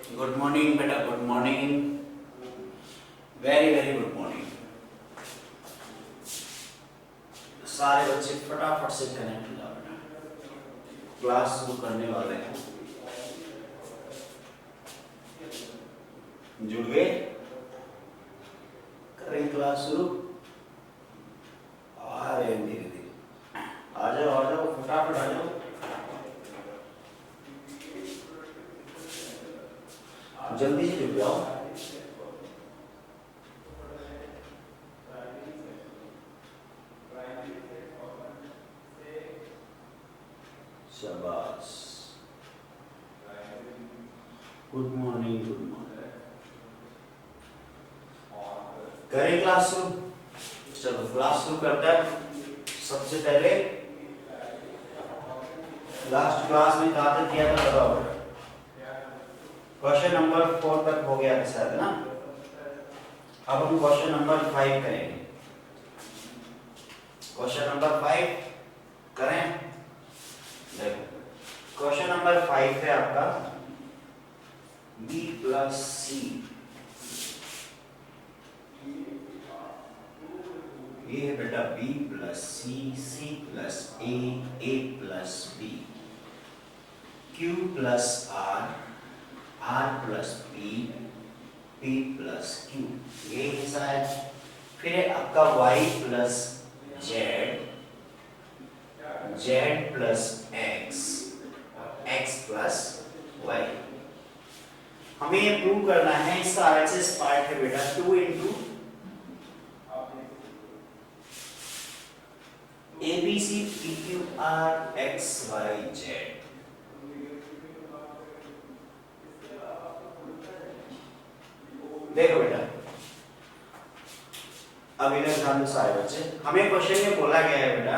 Good morning बेटा, good morning, very very good morning. सारे बच्चे फटाफट से कनेक्ट हो जाओ बेटा, क्लास शुरू करने वाले हैं। जुड़ गए? करें क्लास शुरू। आ रहे हैं धीरे धीरे, आ जाओ फटाफट आ जाओ। जल्दी से जुड़ जाओ। शाबाश, गुड मॉर्निंग, गुड मॉर्निंग। करें क्लास शुरू। चलो क्लास शुरू करते हैं। सबसे पहले लास्ट क्लास में कहाँ तक किया था बताओ। क्वेश्चन नंबर 4 तक हो गया था शायद ना। अब हम क्वेश्चन नंबर 5 करेंगे। क्वेश्चन नंबर 5 करें। देखो क्वेश्चन नंबर 5 है आपका b प्लस सी। ये है बेटा b plus c, c plus ए plus b, q plus r, r plus p, p plus q. ये हिस्सा है। फिर है आपका y plus z, z plus x और x प्लस वाई। हमें ये प्रूव करना है। इसका आरएचएस पार्ट है बेटा 2 into abc p q r x y z. देखो बेटा, अब इधर ध्यान दो सारे बच्चे। हमें क्वेश्चन में बोला गया है बेटा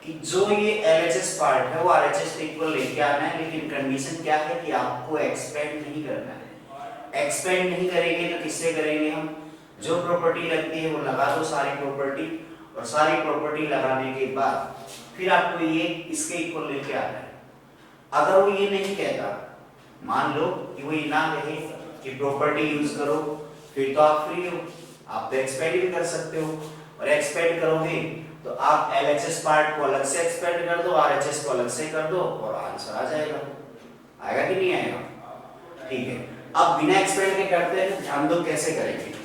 कि जो ये एलएचएस पार्ट है वो आरएचएस के इक्वल लेके आना है, लेकिन कंडीशन क्या है कि आपको एक्सपेंड नहीं करना है। एक्सपेंड नहीं करेंगे तो किससे करेंगे हम? जो प्रॉपर्टी लगती है वो लगा दो सारी प्रॉपर्टी, और सारी प्रॉपर्टी लगाने के बाद फिर आपको ये इसके इक्वल लेके आना है। अगर वो ये नहीं कहता, मान लो कि वो ये ना कहे कि प्रॉपर्टी यूज करो, फिर तो आप फ्री हो, आप तो एक्सपेंड भी कर सकते हो। और एक्सपेंड करोगे तो आप एलएचएस पार्ट को अलग से एक्सपेंड कर दो, आरएचएस को अलग से कर दो और आंसर आ जाएगा। आएगा कि नहीं आएगा? ठीक है। अब बिना एक्सपेंड के करते हैं, ध्यान दो कैसे करेंगे।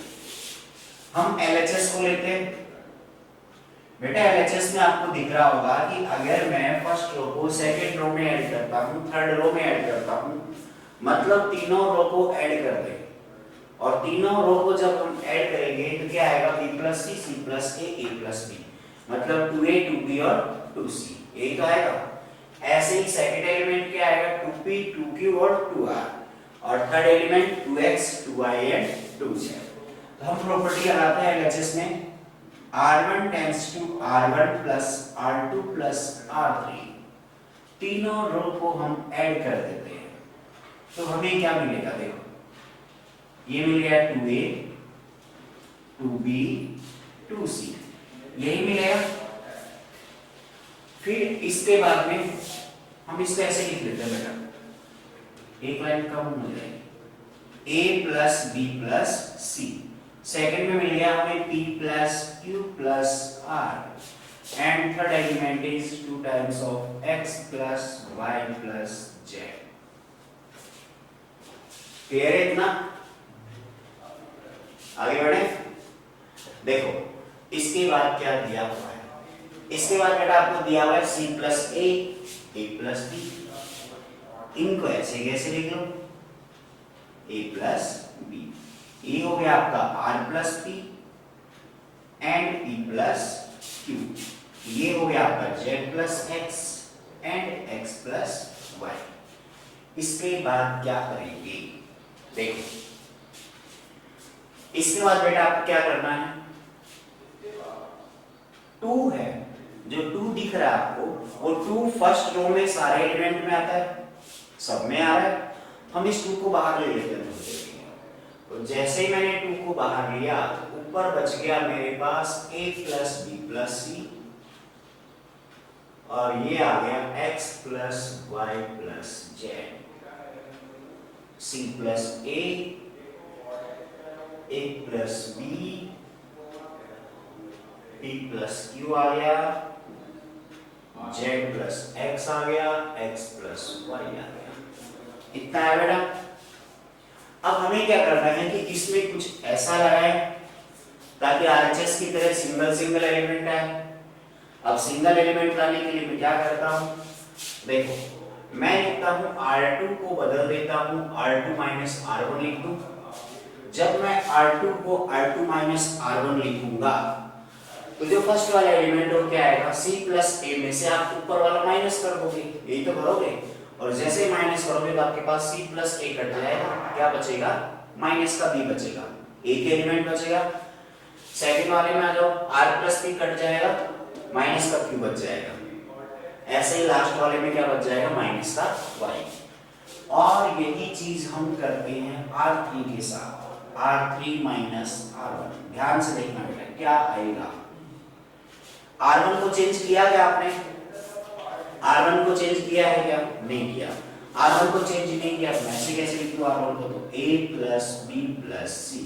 हम एलएचएस को लेते हैं बेटा। एलएचएस में आपको दिख रहा होगा कि अगर मैं फर्स्ट रो को सेकंड रो में ऐड करता हूं, थर्ड रो में ऐड करता हूं, मतलब तीनों रो को ऐड कर दे, और तीनों रो को जब हम ऐड करेंगे तो क्या आएगा? b plus c, c plus ए प्लस बी, मतलब 2a 2b और 2c, यही तो आएगा। ऐसे ही सेकंड एलिमेंट क्या आएगा? 2p 2q और 2r, और third element 2x 2y and 2z। तो हम प्रॉपर्टी लगाते हैं एलएचएस में, r1 tends to r1 plus r2 plus r3। तीनों रो को हम ऐड कर देते हैं तो हमें क्या मिलेगा? देखो ये मिल गया 2a 2b 2c, यही मिलेगा। फिर इसके बाद में हम इसको ऐसे लिख लेते हैं बेटा, एक लाइन कम हो जाएगी, a plus b plus c। Second में मिल गया हमें p plus q plus r, and third element is 2 times of x plus y plus z। Clear है इतना? आगे बढ़े। देखो इसके बाद क्या दिया हुआ है। इसके बाद बेटा आपको दिया हुआ है c plus a plus b। इनको ऐसे कैसे लिख लो? a plus b। ये हो गया आपका r plus p and p plus q। ये हो गया आपका z plus x and x plus y। इसके बाद क्या करेंगे? देखो इसके बाद बेटा आपको क्या करना है? 2 है, जो 2 दिख रहा है आपको, वो 2 फर्स्ट रो में सारे एलिमेंट में आता है, सब में आ रहा है। हम इस 2 को बाहर ले लेते हैं। तो जैसे ही मैंने 2 को बाहर लिया तो ऊपर बच गया मेरे पास a plus b plus c, और ये आ गया x plus y plus z। C plus ए plus B, P plus Q आ गया, जेड प्लस एक्स आ गया, एक्स प्लस वाई आ गया। इतना है बेटा। अब हमें क्या करना है कि इसमें कुछ ऐसा लगाए ताकि आरएचएस की तरह सिंगल सिंगल एलिमेंट आए। अब सिंगल एलिमेंट लाने के लिए मैं क्या करता हूं, देखो मैं लिखता हूं R2 को बदल देता हूं, R2 माइनस R1 लिख दूं। जब मैं R2 को R2 माइनस R1 लिखूंगा तो जो फर्स्ट वाला एलिमेंट हो क्या आएगा, C प्लस ए में से आप ऊपर वाला माइनस कर दोगे, यही तो करोगे। और जैसे ही माइनस करोगे तो आपके पास C प्लस ए कट जाएगा, क्या बचेगा, माइनस का B बचेगा, एक एलिमेंट बचेगा। सेकंड वाले में आ जाओ, R प्लस B कट जाएगा, माइनस का Q बच जाएगा। ऐसे ही लास्ट वाले में क्या बच जाएगा, माइनस का Y। और यही चीज हम करते हैं R3 के साथ, R3 माइनस R1। ध्यान से देखना बेटा क्या आएगा। R1 को चेंज किया क्या आपने, R1 को चेंज किया है क्या, नहीं किया। R1 को चेंज नहीं किया तो ऐसे कैसे लिखूं R1 को, तो A plus B plus C,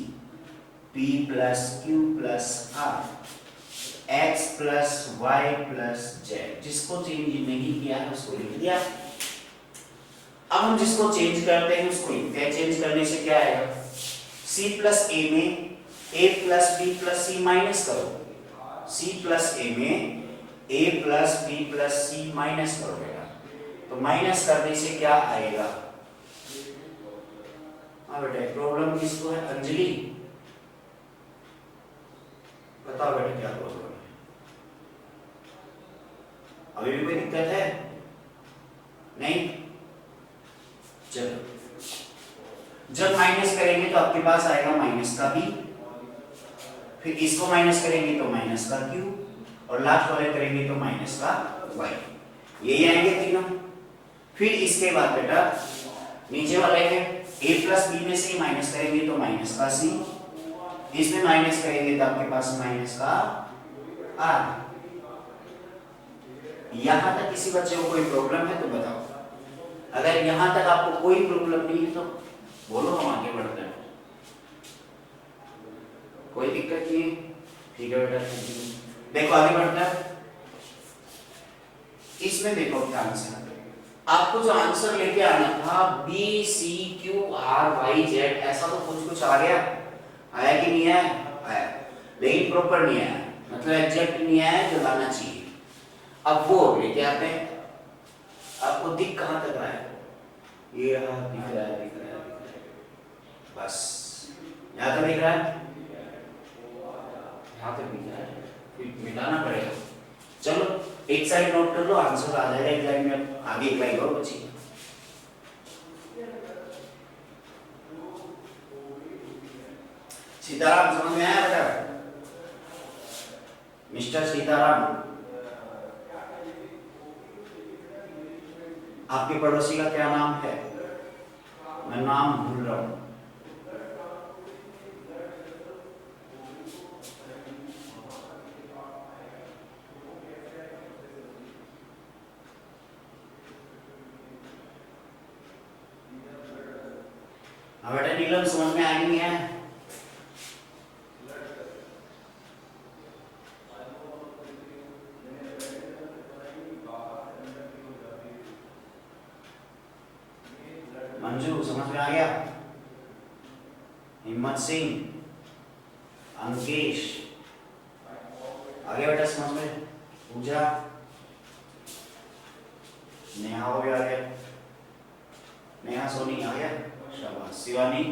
P plus Q plus R, X plus Y plus Z। जिसको चेंज नहीं किया है उसको लिख दिया। अब हम जिसको चेंज करते हैं उसको लिखते हैं। चेंज करने से क्या आएगा, C प्लस A में A plus B plus C minus करो, C प्लस A में A plus B plus C minus करो बेटा, तो माइनस करने से क्या आएगा। हाँ बेटा प्रॉब्लम किसको है, अंजलि बताओ बेटा क्या प्रॉब्लम है, अभी भी कोई दिक्कत है नहीं। चलो जब माइनस करेंगे तो आपके पास आएगा माइनस का B, फिर इसको माइनस करेंगे तो माइनस का Q, और लास्ट वाले करेंगे तो माइनस का Y। यही आएंगे तीनों। फिर इसके बाद बेटा नीचे वाले हैं A प्लस B में से माइनस करेंगे तो माइनस का C, इसमें माइनस करेंगे तो आपके पास माइनस का R। यहां तक किसी बच्चे को कोई प्रॉब्लम है तो बताओ, अगर यहां तक आपको कोई प्रॉब्लम नहीं है तो बोलो, हम आगे बढ़ते हैं। कोई दिक्कत नहीं, ठीक है बेटा। देखो आगे बढ़ते हैं। इसमें देखो ध्यान से, आपको जो आंसर लेके आना था B C Q R Y Z, ऐसा तो कुछ आ गया, आया कि नहीं आया, आया, लेकिन प्रॉपर नहीं आया, मतलब एग्जैक्ट नहीं आया जो लाना चाहिए। अब वो लेके आते हैं। आपको दिख कहां तक रहा है, ये दिख रहा है, दिख रहा है, दिख रहा है, बस यहां तक दिख रहा है, यहाँ तक दिख रहा है, फिर मिटाना पड़ेगा। चलो एक साइड नोट कर लो, आंसर आ जाएगा एक लाइन में, आगे एक लाइन और बची। सीताराम समझ में आया बेटा, मिस्टर सीताराम, आपके पड़ोसी का क्या नाम है, मैं नाम भूल रहा हूं। बेटा नीलम समझ में आई नहीं है, मंजू समझ में आ गया, हिम्मत सिंह, अंकेश आ गया बेटा समझ में, पूजा, नेहा हो गया, आ गया नेहा, सोनी आ गया, शाबाश, शिवानी,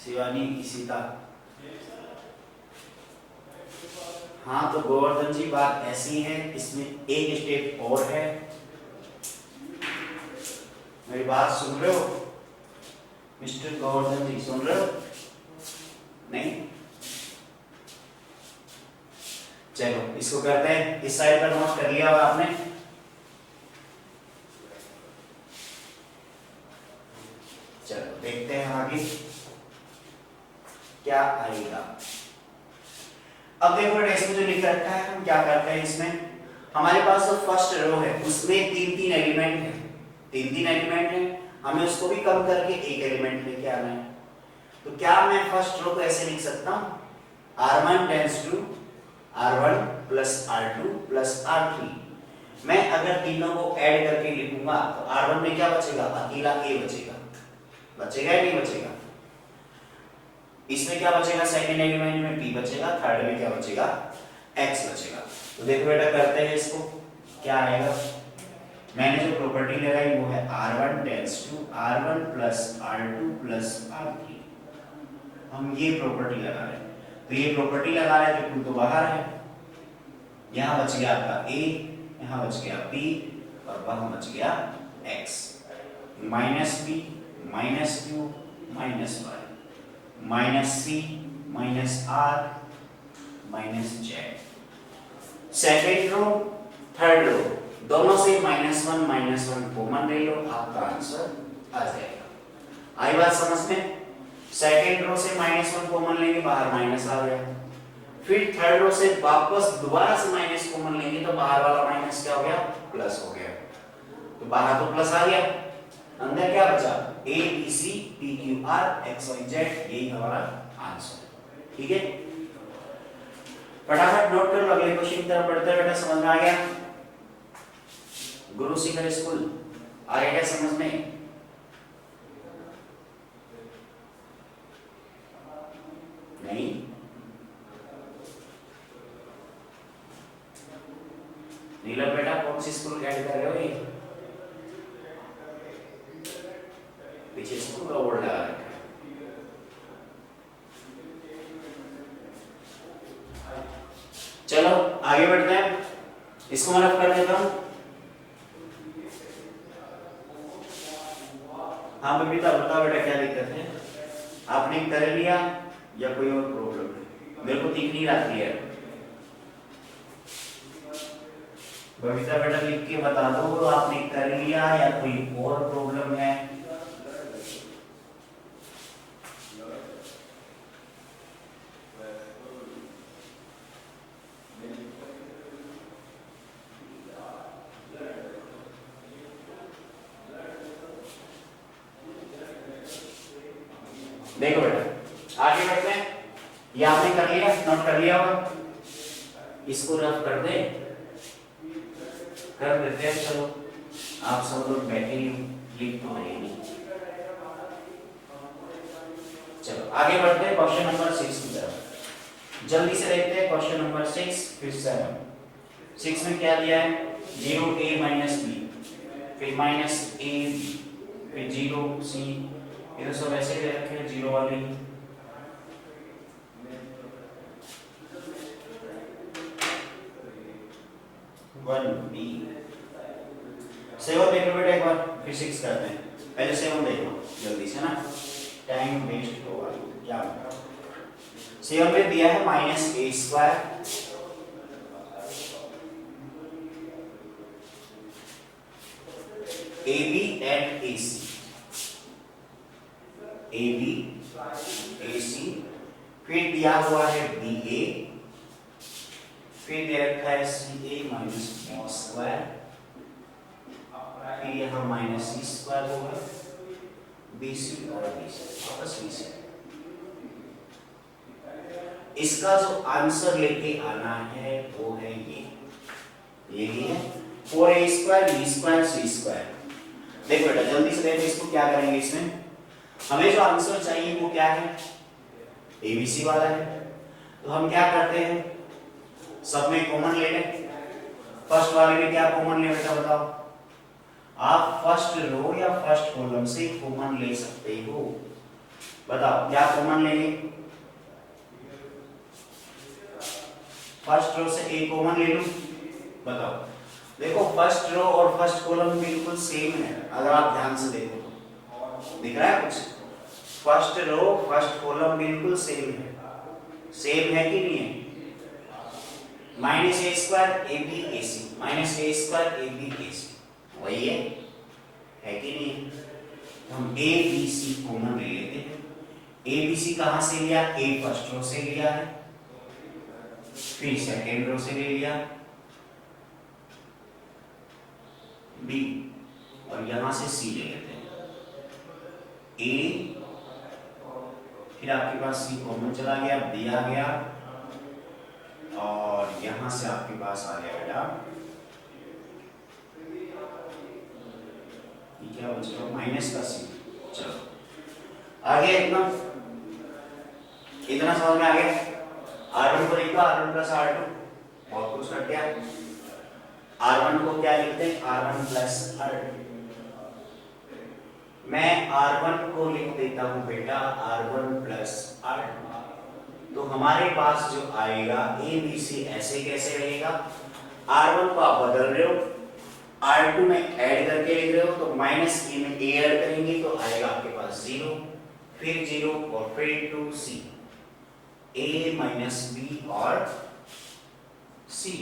शिवानी इशिता। हाँ तो गोवर्धन जी बात ऐसी है, इसमें एक स्टेप और है, मेरी बात सुन रहे हो मिस्टर गोवर्धन जी, सुन रहे हो नहीं? चलो इसको करते हैं, इस साइड पर नोट कर लिया होगा आपने। चलो देखते हैं आगे क्या आएगा। अब देखो इसमें जो लिख रखा है, हम क्या करते हैं, इसमें हमारे पास जो फर्स्ट रो है उसमें तीन तीन एलिमेंट है, तीन तीन एलिमेंट है, हमें उसको भी कम करके एक एलिमेंट लेके आना है। तो क्या मैं फर्स्ट रो को ऐसे लिख सकता हूं, R1 tends to R1 plus R2 plus R3। मैं अगर तीनों को ऐड करके लिखूंगा तो R1 में क्या बचेगा, अकेला A बचेगा, बचेगा या नहीं बचेगा। इसमें क्या बचेगा, सेकंड एलिमेंट में P बचेगा, थर्ड में क्या बचेगा, X बचेगा। तो देखो बेटा करते हैं इसको, क्या आएगा, मैंने जो प्रॉपर्टी लगाई वो है R1 tends to R1 plus R2 plus R3। हम ये प्रॉपर्टी लगा रहे हैं, तो ये प्रॉपर्टी लगा रहे हैं तो Q तो बाहर है, यहाँ बच गया आपका A, यहाँ बच गया P और वहां बच गया X। Minus B minus Q minus Y minus C minus R minus Z। Second row third row दोनों से माइनस वन कॉमन ले लो, आपका आंसर आ जाएगा। आई बात समझ में। सेकेंड रो से माइनस वन कॉमन लेंगे, बाहर माइनस आ गया। फिर थर्ड रो से वापस दोबारा से माइनस कॉमन लेंगे तो बाहर वाला माइनस क्या हो गया, प्लस हो गया। तो बाहर तो प्लस आ गया, अंदर क्या बचा, A B C P Q R X Y Z, यही हमारा आंसर। ठीक है, फटाफट नोट कर लो, अगले क्वेश्चन की तरफ बढ़ते हैं। बेटा समझ में आ गया, गुरु शिखर स्कूल आ गया क्या समझ में? नहीं, नीलम बेटा कौन सी स्कूल ऐड कर रहे हो? ये पीछे स्कूल का बोर्ड लगा रखा है। चलो आगे बढ़ते हैं, इसको मैं रफ कर देता हूं। हाँ बबीता बताओ बेटा क्या दिक्कत है, आपने कर लिया या कोई और प्रॉब्लम है? मेरे को दिख नहीं रहा क्लियर। बबीता बेटा लिख के बता दो, आपने कर लिया या कोई और प्रॉब्लम है? देखो बेटा आगे बढ़ते हैं, ये आपने कर लिया, नोट कर लिया होगा, इसको रफ कर दे, कर देते हैं। चलो आप सब लोग बैठे ही लिख तो रहे नहीं। चलो आगे बढ़ते हैं क्वेश्चन नंबर 6 की तरफ, जल्दी से देखते हैं क्वेश्चन नंबर 6 फिर 7। 6 में क्या दिया है, 0a माइनस बी, फिर माइनस ए बी, फिर 0c, ये तो सब ऐसे दे रखे हैं जीरो वाले। वन बी 7 देख लो बेटा एक बार, फिर 6 करते हैं। पहले 7 देख लो जल्दी से ना, टाइम वेस्ट होगा। क्या 7 में दिया है minus A square A B and A C, A B A C, फिर दिया हुआ है बी ए, फिर दे रखा है सी ए माइनस बी स्क्वायर, फिर यहाँ माइनस सी स्क्वायर होगा, बी सी और बी सी वापस बी सी। इसका जो आंसर लेके आना है वो है यही है 4a स्क्वायर बी स्क्वायर सी स्क्वायर। देखो बेटा जल्दी से देखो इसको क्या करेंगे, इसमें हमें जो आंसर चाहिए वो क्या है, एबीसी वाला है। तो हम क्या करते हैं, सब में कॉमन ले लें। फर्स्ट वाले में क्या कॉमन ले बेटा बताओ, आप फर्स्ट रो या फर्स्ट कॉलम से कॉमन ले सकते हो, बताओ क्या कॉमन लेंगे। फर्स्ट रो से ए कॉमन ले लूं, बताओ। देखो फर्स्ट रो और फर्स्ट कॉलम बिल्कुल सेम है, अगर आप ध्यान से देखो तो दिख रहा है कुछ, फर्स्ट रो फर्स्ट कॉलम बिल्कुल सेम है कि नहीं है। Minus A square A B A C, minus A square A B A C वही है कि नहीं है। तो हम ए बी सी कॉमन ले लेते हैं। ए बी सी कहां से लिया, ए फर्स्ट रो से लिया है, फिर सेकेंड रो से ले लिया, बी और यहां से सी ले लेते हैं ए, फिर आपके पास सी कॉमन चला गया, बी आ गया और यहां से आपके पास आ गया बेटा ये क्या बच गया माइनस का सी। चलो आगे इतना समझ में आ गया। R1 को लिखो R1 प्लस R2, बहुत कुछ कट गया। R1 को क्या लिखते हैं R1 प्लस R2। मैं R1 को लिख देता हूं बेटा R1 प्लस R2, तो हमारे पास जो आएगा ए बी सी ऐसे कैसे रहेगा। R1 को आप बदल रहे हो, R2 में ऐड करके लिख रहे हो, तो माइनस ए में ए ऐड करेंगे तो आएगा आपके पास 0, फिर 0 और फिर 2 सी, ए माइनस बी और सी,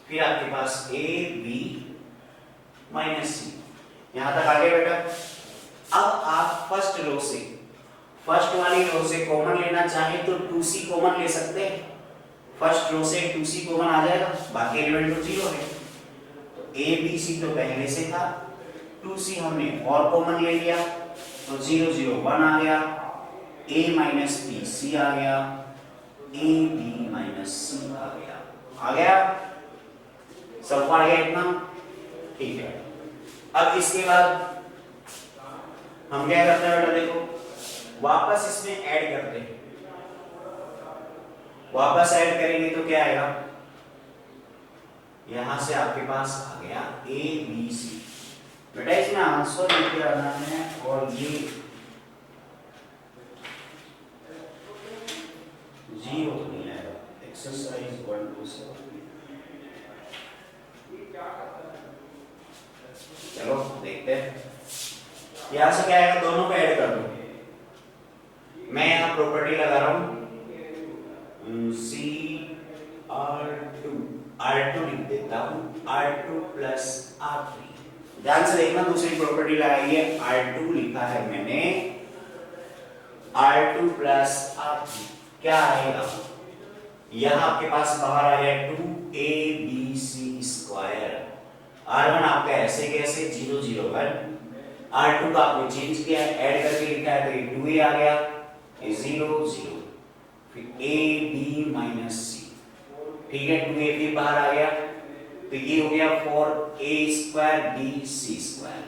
फिर आपके पास ए बी माइनस सी। यहां तक आ गया बेटा। अब आप फर्स्ट वाली रो से कॉमन लेना चाहें तो 2c कॉमन ले सकते हैं। फर्स्ट रो से 2c कॉमन आ जाएगा, बाकी एलिमेंट तो 0 है, तो a b c तो पहले से था, 2c हमने और कॉमन ले लिया तो 0 0 1 आ गया, a माइनस b c आ गया, a b माइनस c आ गया सब आ गया इतना, ठीक है। अब इसके बाद हम क्या करते हैं बेटा, देखो वापस इसमें ऐड करते हैं, वापस ऐड करेंगे तो क्या आएगा, यहां से आपके पास आ गया ए बी सी। बेटा इसमें आंसर लेके आना है और ये 0 तो नहीं आएगा। एक्सरसाइज 127, चलो देखते हैं यहां से क्या आएगा, दोनों को ऐड कर दो। मैं यहां प्रॉपर्टी लगा रहा हूं सी R2 लिख देता हूं R2 प्लस R3। ध्यान से देखना, दूसरी प्रॉपर्टी लगाई है R2 लिखा है मैंने R2 प्लस R3, क्या आएगा, यहां आपके पास बाहर आ गया 2abc स्क्वायर। R1 आपका ऐसे कैसे 0 0 1, R2 का आपने चेंज किया है, ऐड करके लिखा है तो ये 2a आ गया, ये 0 0, फिर a b माइनस c, ठीक है 2a फिर बाहर आ गया तो ये हो गया 4a square b c square,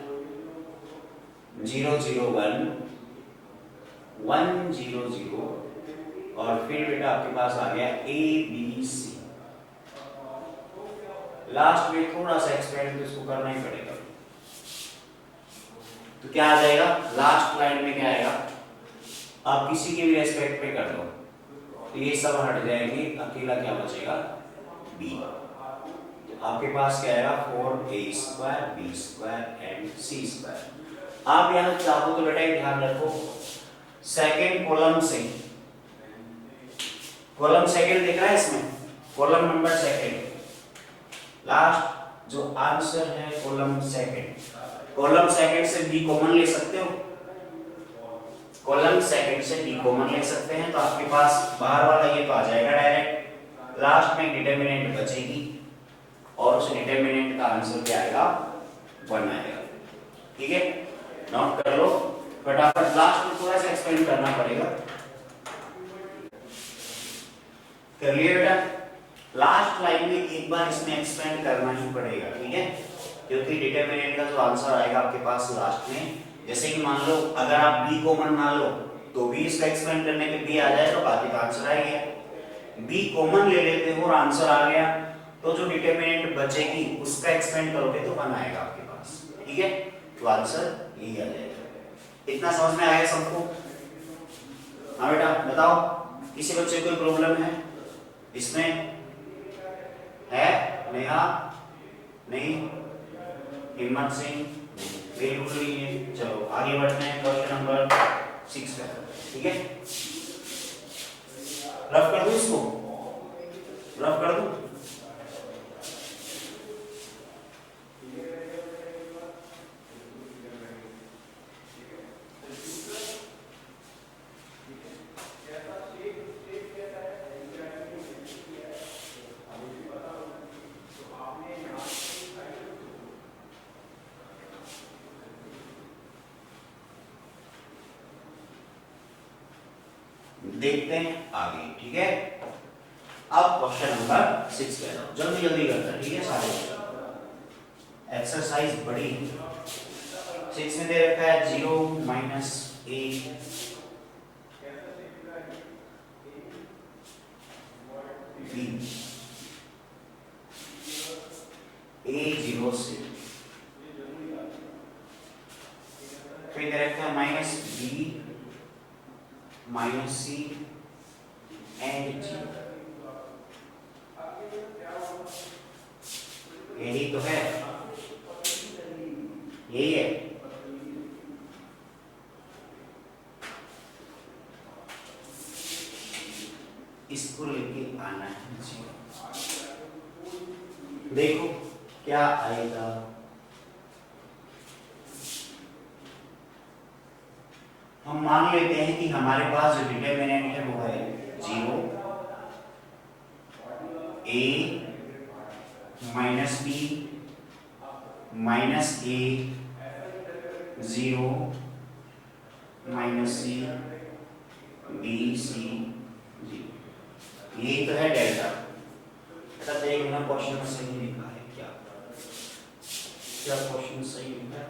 0 0 1 1 0 0 और फिर बेटा आपके पास आ गया a b c। लास्ट में थोड़ा सा एक्सपेरिमेंट तो इसको करना ही पड़ेगा, तो क्या आ जाएगा लास्ट लाइन में, क्या आएगा, आप किसी के भी रेस्पेक्ट पे कर दो तो ये सब हट जाएंगे, अकेला क्या बचेगा b। तो आपके पास क्या आएगा 4a square b square and c square. आप यहां चाहो तो बेटा ध्यान रखो सेकंड कॉलम से, कॉलम सेकंड दिख रहा है इसमें, कॉलम नंबर सेकंड, लास्ट जो आंसर है कॉलम सेकंड से बी कॉमन ले सकते हो, कॉलम सेकंड से बी कॉमन ले सकते हैं तो आपके पास बाहर वाला ये तो आ जाएगा डायरेक्ट, लास्ट में डिटरमिनेंट बचेगी और उस डिटरमिनेंट का आंसर क्या आएगा 1 आएगा, ठीक है। नोट कर लो फटाफट, लास्ट में थोड़ा सा एक्सपेंड करना पड़ेगा, कर लिए बेटा। लास्ट लाइन में एक बार इसमें एक्सपेंड करना ही पड़ेगा, ठीक है, क्योंकि डिटरमिनेंट का जो आंसर आएगा आपके पास लास्ट में, जैसे कि मान लो अगर आप b कॉमन ना लो तो भी इसका एक्सपेंड करने पे b आ जाए तो बाकी का आंसर आ गया, b कॉमन ले लेते हो और आंसर आ गया तो जो डिटरमिनेंट बचेगी उसका एक्सपेंड करोगे तो 1 आएगा आपके पास, ठीक है, तो आंसर यही आ जाएगा। इतना समझ में आया सबको? हाँ बेटा बताओ, किसी बच्चे को कोई प्रॉब्लम है इसमें? है नेहा? नहीं? हिम्मत सिंह? बिल्कुल नहीं है। चलो आगे बढ़ते हैं क्वेश्चन नंबर 6 पे, ठीक है। रफ कर दूं इसको, रफ कर दूं? देखते हैं आगे, ठीक है। अब क्वेश्चन नंबर 6 पे जाओ, जल्दी जल्दी करते हैं, ठीक है। सारे एक्सरसाइज बड़ी है। 6 में दे रखा है 0 माइनस a b a 0 से, फिर दे रखा है minus b minus c and g। यही तो है, यही है। इसको लेके आना है जी। देखो क्या आएगा। हम मान लेते हैं कि हमारे पास जो डिटरमिनेंट है वो है 0 a minus b minus a 0 minus c b c 0। यही तो है डेल्टा। तब देखना क्वेश्चन सही लिखा है क्या, क्या क्वेश्चन सही लिखा है।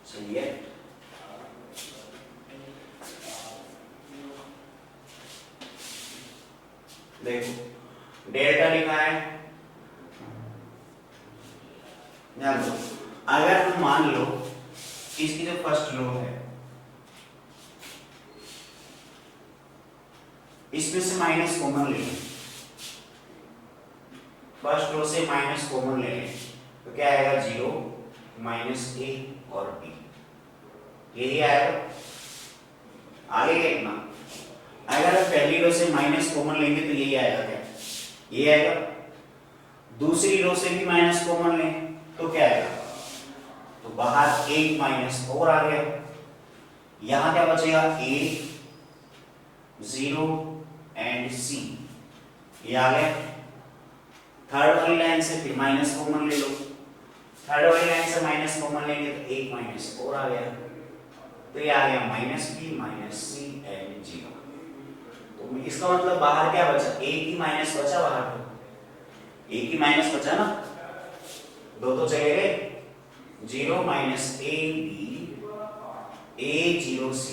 सही है। देखो डेल्टा लिखा है, ध्यान दो। अगर हम मान लो इसकी जो फर्स्ट रो है इसमें से माइनस कॉमन ले लें, फर्स्ट रो से माइनस कॉमन ले लें तो क्या आएगा 0 माइनस a और b, यही आएगा। आगे देखना, अगर हम पहली रो से माइनस कॉमन लेंगे तो यही आएगा, क्या ये आएगा। दूसरी रो से भी माइनस कॉमन लें तो क्या आएगा, तो बाहर एक माइनस और आ गया। यहां क्या बचेगा a 0 एंड c, ये आ गया। थर्ड वाली लाइन से फिर माइनस कॉमन ले लो, थर्ड वाली लाइन से माइनस कॉमन लेंगे तो एक माइनस और आ गया, तो ये आ गया minus b minus c and 0। तो इसका मतलब बाहर क्या बचा, एक ही माइनस बचा बाहर, एक ही माइनस बचा ना, दो तो चले गए। 0 minus a b a 0 c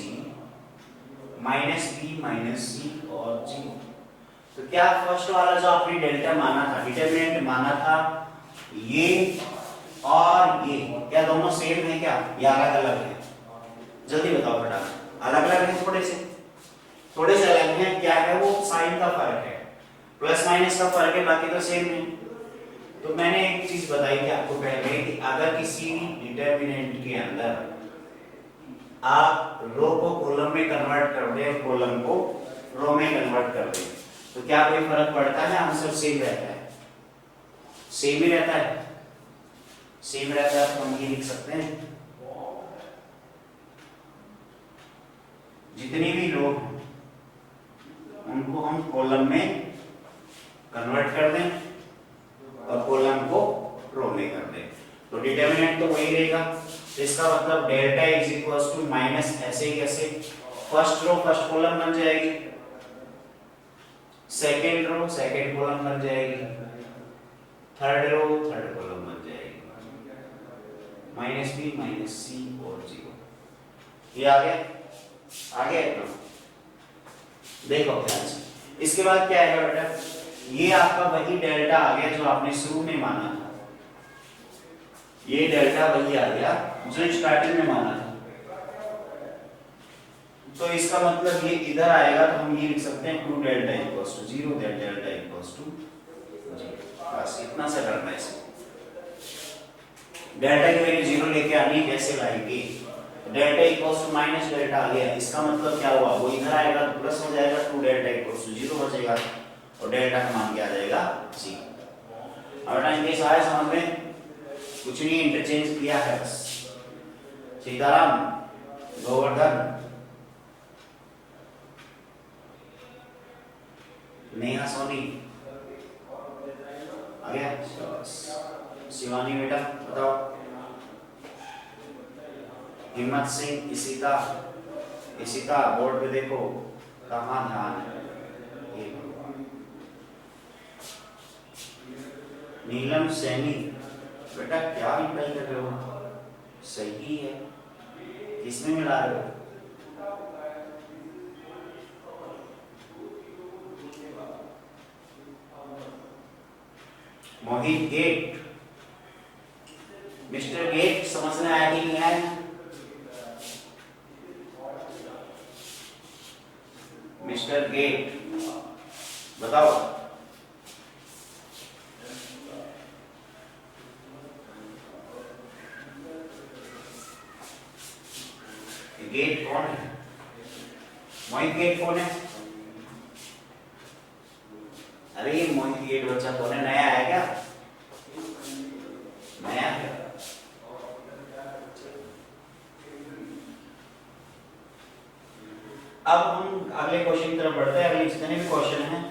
minus b minus c और 0। तो क्या फर्स्ट वाला जो आपने डेल्टा माना था, डिटरमिनेंट माना था, ये और ये क्या दोनों सेम है क्या, या अलग अलग है? जल्दी बताओ बेटा। अलग अलग है, थोड़े से अलग है। क्या है वो, साइन का फर्क है, प्लस माइनस का फर्क है, बाकी तो सेम है। तो मैंने एक चीज बताई थी आपको पहले कि अगर किसी डिटरमिनेंट के अंदर आप रो को कॉलम में कन्वर्ट कर दे, कॉलम को रो में कन्वर्ट कर दे, तो क्या कोई फर्क पड़ता है? आंसर सेम रहता है, सेम ही रहता है, सेम रहता है। तो हम ये लिख सकते हैं जितनी भी रो उनको हम कॉलम में कन्वर्ट कर दें और कॉलम को रो में कर दें, तो डिटरमिनेंट तो वही रहेगा। इसका मतलब delta is equal to minus ऐसे कैसे, फर्स्ट रो फर्स्ट कॉलम बन जाएगी, सेकेंड रो सेकेंड कॉलम बन जाएगी, थर्ड रो थर्ड कॉलम बन जाएगी, माइनस बी माइनस सी और 0। ये आ गया, आ गया इतना। देखो ध्यान से, इसके बाद क्या आएगा बेटा, ये आपका वही डेल्टा आ गया जो आपने शुरू में माना था। ये डेल्टा वही आ गया जो स्टार्टिंग में माना था। तो इसका मतलब ये इधर आएगा तो हम ये लिख सकते हैं 2 delta equals to 0 delta equals to 0। बस इतना सा करना है इसको। डेल्टा की वैल्यू 0 लेके आनी है, कैसे लाएंगे? Delta equals to minus delta आ गया, इसका मतलब क्या हुआ, वो इधर आएगा तो प्लस हो जाएगा, 2 डेल्टा इक्वल्स टू 0 बचेगा और डेल्टा का मान क्या आ जाएगा 0। अब टाइम केस आया समझ में, कुछ नहीं इंटरचेंज किया है बस। सीताराम, गोवर्धन, नेहा सोनी आ गया, शिवानी बेटा बताओ, हिम्मत सिंह, इशिता, इशिता बोर्ड पे देखो कहाँ ध्यान है। नीलम सैनी बेटा क्या रिप्लाई कर रहे हो, सही है, किसमें मिला रहे हो? मोहित गेट, मिस्टर गेट समझ में आया कि नहीं आया? मिस्टर गेट बताओ। गेट कौन है? मोहित गेट कौन है? अरे ये मोहित गेट बच्चा कौन है, नया है क्या? नया है। अब हम अगले क्वेश्चन की तरफ बढ़ते हैं। अगले जितने भी क्वेश्चन हैं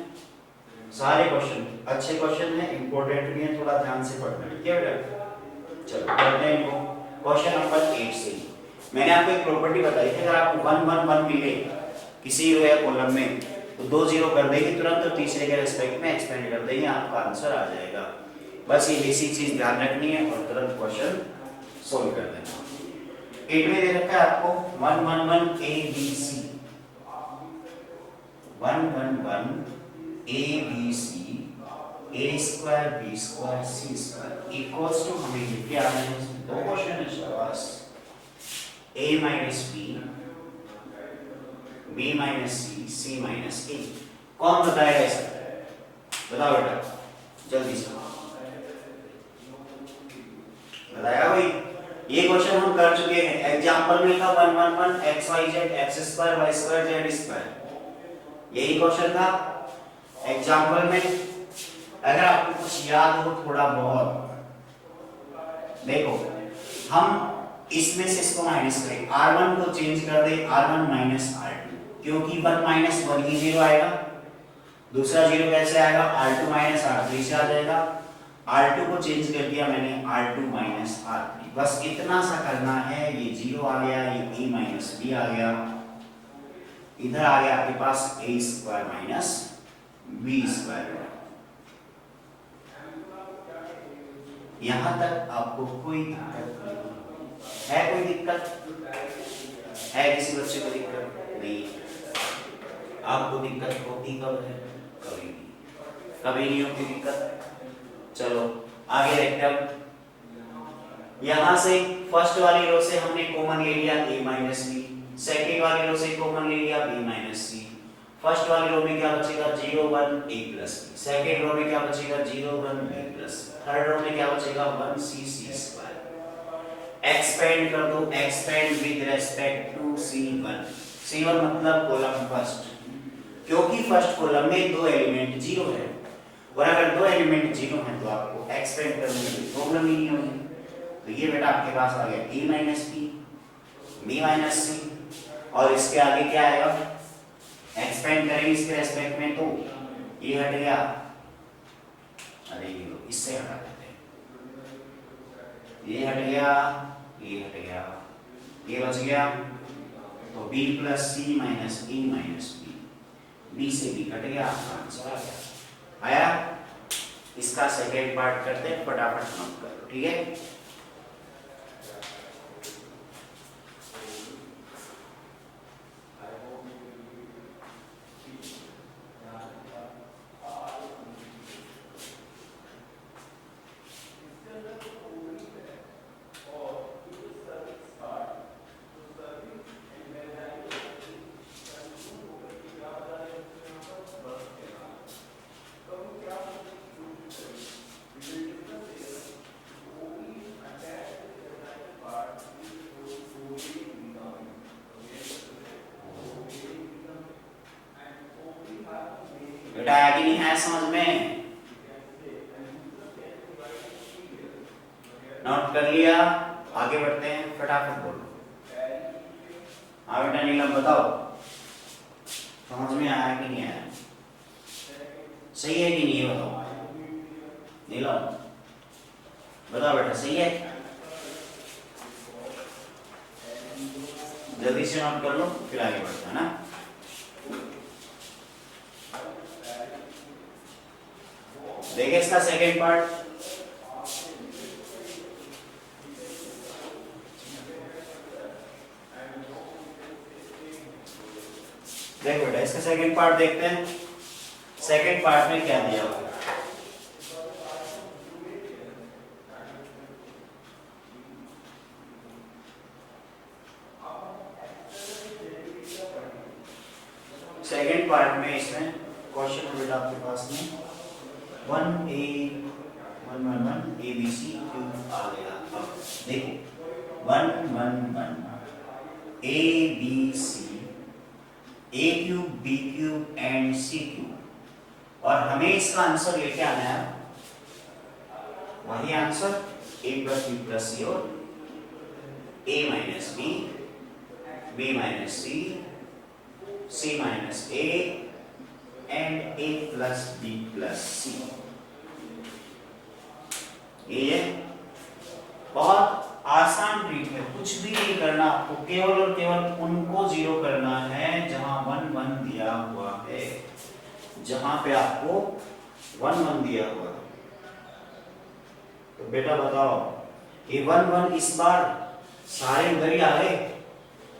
सारे क्वेश्चन अच्छे क्वेश्चन हैं, इंपॉर्टेंट भी हैं, थोड़ा ध्यान से पढ़ना, ठीक है बेटा? चलो पढ़ते हैं इनको। क्वेश्चन नंबर 8 से मैंने आपको एक प्रॉपर्टी बताई थी, अगर आपको 1 1 1 मिले किसी रो या कॉलम में तो 2 0 कर देंगे तुरंत, तो तीसरे के रिस्पेक्ट में एक्सपेंड कर देंगे, आपका आंसर आ जाएगा। बस ये बेसिक चीज ध्यान रखनी है और तुरंत क्वेश्चन सोल्व कर देना। 8 में दे रखा है आपको 1 1 1 A B C, 1 1 1 A B C A square B square C square equals to, हमें लिख के आना है, दो क्वेश्चन है शाबाश, A minus B, B minus C, C minus A। कौन बताएगा इसका? बताओ बेटा जल्दी से बताएगा भाई। ये क्वेश्चन हम कर चुके हैं, एग्जांपल में था 1 1 1 x y z x square y square z square, यही क्वेश्चन था एग्जांपल में। अगर आपको कुछ याद हो थोड़ा बहुत, देखो हम इसमें से इसको माइनस करें, r1 को चेंज कर दे r1 माइनस r2, क्योंकि 1 माइनस 1 ही 0 आएगा, दूसरा 0 कैसे आएगा, r2 माइनस r3 से आ जाएगा। r2 को चेंज कर दिया मैंने r2 माइनस r3, बस इतना सा करना है। ये 0 आ गया, ये a माइनस b आ गया, इधर आ गया आपके पास a square minus b square. यहां तक आपको कोई दिक्कत है? कोई दिक्कत है? किसी बच्चे को दिक्कत नहीं? आपको दिक्कत होती कब है? कभी नहीं, कभी नहीं होती दिक्कत। चलो आगे देखते हैं। यहां से फर्स्ट वाली रो से हमने कॉमन ले लिया a माइनस बी, सेकेंड वाली रो से कॉमन ले लिया b माइनस सी। फर्स्ट वाली रो में क्या बचेगा 0 1 a plus b, second row में क्या बचेगा 0 1 b प्लस, थर्ड रो में क्या बचेगा 1 c c स्क्वायर। एक्सपेंड कर दो, expand with respect to c1, c1 मतलब कॉलम फर्स्ट, क्योंकि फर्स्ट कॉलम में दो एलिमेंट 0 है, और अगर दो एलिमेंट 0 हैं तो आपको एक्सपेंड करने में प्रॉब्लम ही नहीं होगी। तो ये बेटा आपके पास आ गया a minus b, b minus c, और इसके आगे क्या आएगा, एक्सपेंड करेंगे इसके रेस्पेक्ट में तो ये हट गया, अरे ये लो इससे हटा देते हैं, ये हट गया, ये हट गया, ये बच गया, तो b प्लस सी माइनस ए माइनस बी, b से b कट गया, आपका आंसर आ गया। आया? इसका सेकेंड पार्ट करते हैं, फटाफट नोट करो, ठीक है? आया समझ में? नोट कर लिया? आगे बढ़ते हैं, फटाफट बोलो। हाँ बेटा नीलम बताओ, समझ में आया कि नहीं आया? सही है कि नहीं है बताओ नीलम, बताओ बेटा सही है? जल्दी से नोट कर लो फिर आगे बढ़ते हैं ना। देखिए इसका सेकेंड पार्ट, देखो बेटा इसका सेकेंड पार्ट देखते हैं। सेकेंड पार्ट में क्या दिया हुआ है? सेकेंड पार्ट में इसमें क्वेश्चन है बेटा आपके पास में 1 ए बी सी क्यूब आ गया। अब देखो 1 1 1 A B C A cube B cube and C cube, और हमें इसका आंसर लेके आना है वही answer A plus B plus C और A minus B, B minus C, C minus A and A plus B plus C. ये बहुत आसान ट्रिक है, कुछ भी नहीं करना आपको, केवल और केवल उनको जीरो करना है जहां 1 1 दिया हुआ है, जहां पे आपको 1 1 दिया हुआ है। तो बेटा बताओ ये 1 1 इस बार सारे उधर ही आ गए,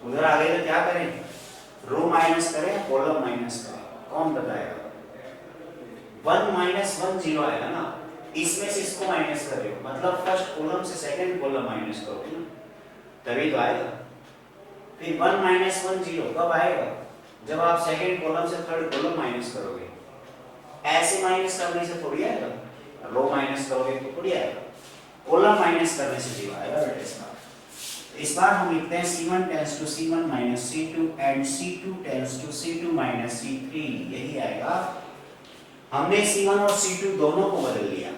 उधर आ गए तो क्या करें? रो माइनस करें, कॉलम माइनस करें? कौन बताएगा? 1 माइनस 1 जीरो आएगा ना, इसमें से इसको माइनस कर रहे हो, मतलब फर्स्ट कॉलम से सेकंड कॉलम माइनस करोगे ना, तभी तो आएगा। फिर 1 माइनस 1 जीरो कब आएगा? जब आप सेकंड कॉलम से थर्ड कॉलम माइनस करोगे। ऐसे माइनस करने से थोड़ी आएगा, रो माइनस करोगे तो थोड़ी आएगा, कॉलम माइनस करने से जीरो आएगा बेटा इसका। इस बार हम लिखते हैं C1 tends to C1 minus C2 and C2 tends to C2 minus C3, यही आएगा। हमने C1 और C2 दोनों को बदल लिया,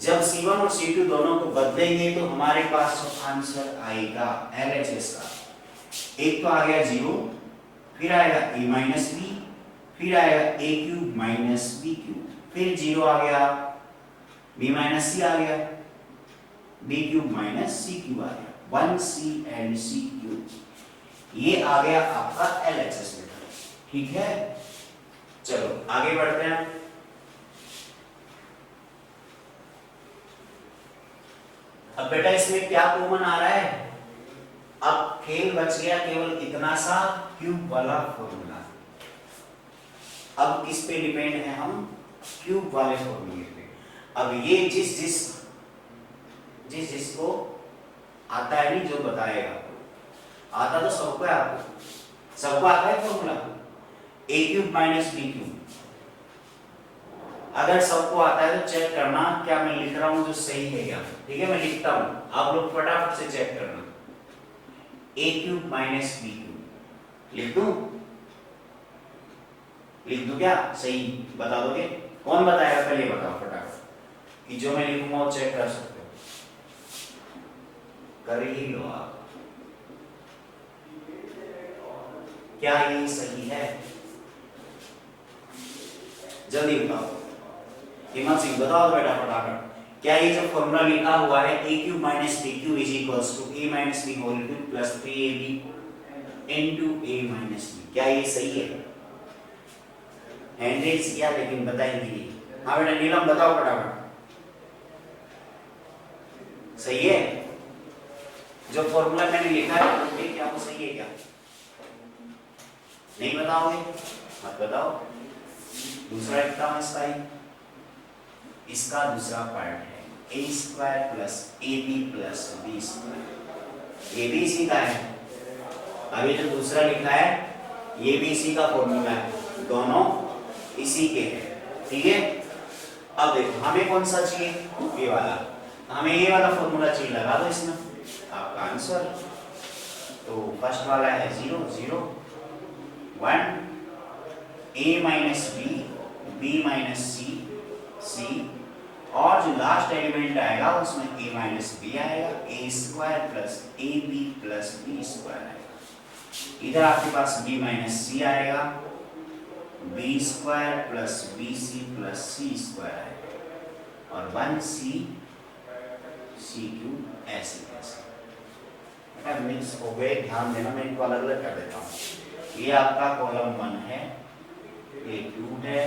जब C1 और C2 दोनों को बदलेंगे तो हमारे पास जो आंसर आएगा LHS का, एक तो आ गया 0, फिर आएगा a माइनस बी, फिर आएगा a cube minus b cube, फिर 0 आ गया, b माइनस c आ गया, b cube minus c cube आ गया, 1c एंड c क्यूब, ये आ गया आपका LHS बेटा। ठीक है, चलो आगे बढ़ते हैं। अब बेटा इसमें क्या कॉमन आ रहा है? अब खेल बच गया केवल इतना सा, क्यूब वाला फॉर्मूला। अब किस पे डिपेंड है हम? क्यूब वाले फॉर्मूले पे। अब ये जिसको आता है नहीं, जो बताएगा, आता तो सबको है, सबको आता है formula a cube minus b cube. अगर सबको आता है तो चेक करना क्या मैं लिख रहा हूं जो सही है क्या। ठीक है, मैं लिखता हूं, आप लोग फटाफट से चेक करना। a cube minus b cube लिख दूं क्या? सही बता दोगे? कौन बताएगा? पहले बताओ फटाफट कि जो मैं लिखूंगा वो चेक कर सकते हो, कर ही लो आप। क्या ये सही है? जल्दी बताओ, हिम्मत सिंह बताओ बेटा फटाफट। क्या ये जो फॉर्मूला लिखा हुआ है a cube minus b cube is equals to a minus b whole cube plus 3ab into a minus b, क्या ये सही है? हैंड रेज किया लेकिन बताएंगे नहीं। हाँ बेटा नीलम बताओ फटाफट, सही है? जो फॉर्मूला मैंने लिखा है क्या वो सही है क्या? नहीं बताओगे? मत बताओ। दूसरा लिखता हूं इसका दूसरा पार्ट है a square plus ab plus b square. ये भी इसी का है। अभी जो दूसरा लिखा है ये भी इसी का फॉर्मूला है, दोनों इसी के हैं। ठीक है, अब देखो हमें कौन सा चाहिए? ये वाला। हमें ये वाला फॉर्मूला चाहिए, लगा दो इसमें आपका आंसर। तो फर्स्ट वाला है 0 0 1 a minus b B minus C, C, और जो लास्ट एलिमेंट आएगा उसमें a माइनस बी आएगा, a square plus A B plus B square आएगा। इधर आपके पास b माइनस सी आएगा, B square plus B C plus C square आएगा, और 1c सी क्यूब ऐसे ऐसे। बेटा मिक्स हो गए, ध्यान देना, मैं इनको अलग अलग कर देता हूँ। ये आपका कॉलम 1 है, ये क्यूब है,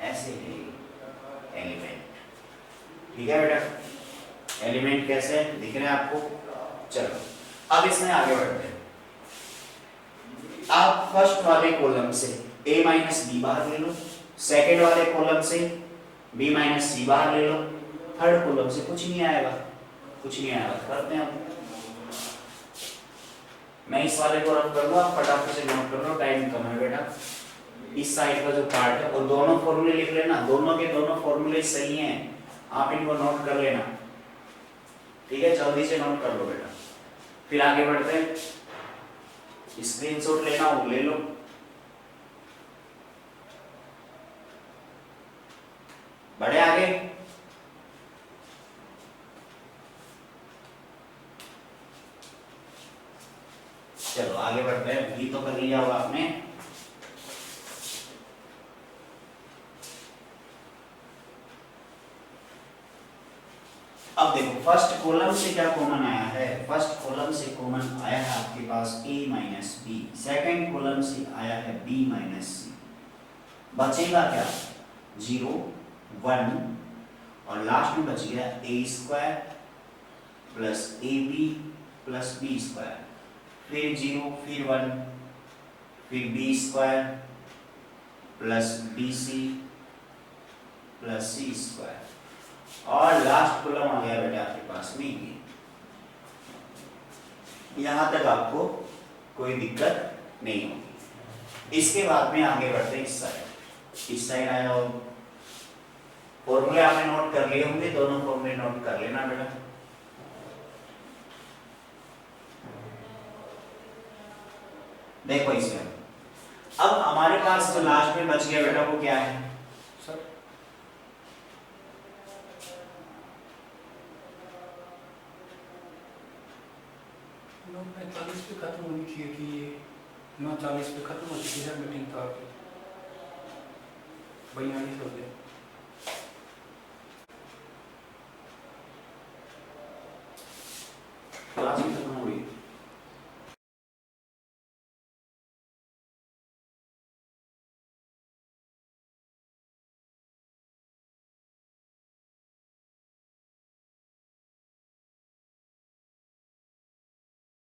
ऐसे है एलिमेंट। ठीक है बेटा, एलिमेंट कैसे दिख रहे हैं आपको? चलो अब इसमें आगे बढ़ते हैं। आप फर्स्ट वाले कॉलम से a माइनस बी बाहर ले लो, सेकेंड वाले कॉलम से b माइनस सी बाहर ले लो, थर्ड कॉलम से कुछ नहीं आएगा, कुछ नहीं आएगा। करते हैं हम, मैं इस वाले को रख करूंगा, फटाफट से नोट कर लो, टाइम कम है बेटा। इस साइड का जो पार्ट है और दोनों फॉर्मूले लिख लेना, दोनों के दोनों फॉर्मूले सही हैं, आप इनको नोट कर लेना। ठीक है, जल्दी से नोट कर लो बेटा, फिर आगे बढ़ते हैं। स्क्रीनशॉट लेना हो ले लो। बढ़े आगे। चलो आगे बढ़ते हैं। भी तो कर लिया होगा आपने। अब देखो फर्स्ट कॉलम से क्या कॉमन आया है? फर्स्ट कॉलम से कॉमन आया है आपके पास a minus B, second column से आया है b माइनस सी। बचेगा क्या? 0 1, और लास्ट में बच गया a square plus A B plus B square, फिर 0 फिर 1 फिर b square plus B C plus C square, और लास्ट कॉलम आ गया बेटा आपके पास में ये। यहां तक आपको कोई दिक्कत नहीं होगी। इसके बाद में आगे बढ़ते हैं इस साइड। इस साइड आया हो, फॉर्मूले आपने नोट कर लिए होंगे, दोनों फॉर्मूले नोट कर लेना बेटा। देखो इसमें अब हमारे पास जो लास्ट में बच गया बेटा वो क्या है? सर नौ 45 पे खत्म होनी चाहिए थी, ये 9:40 पे खत्म हो चुकी है मीटिंग, तो आपकी 42 हो गया।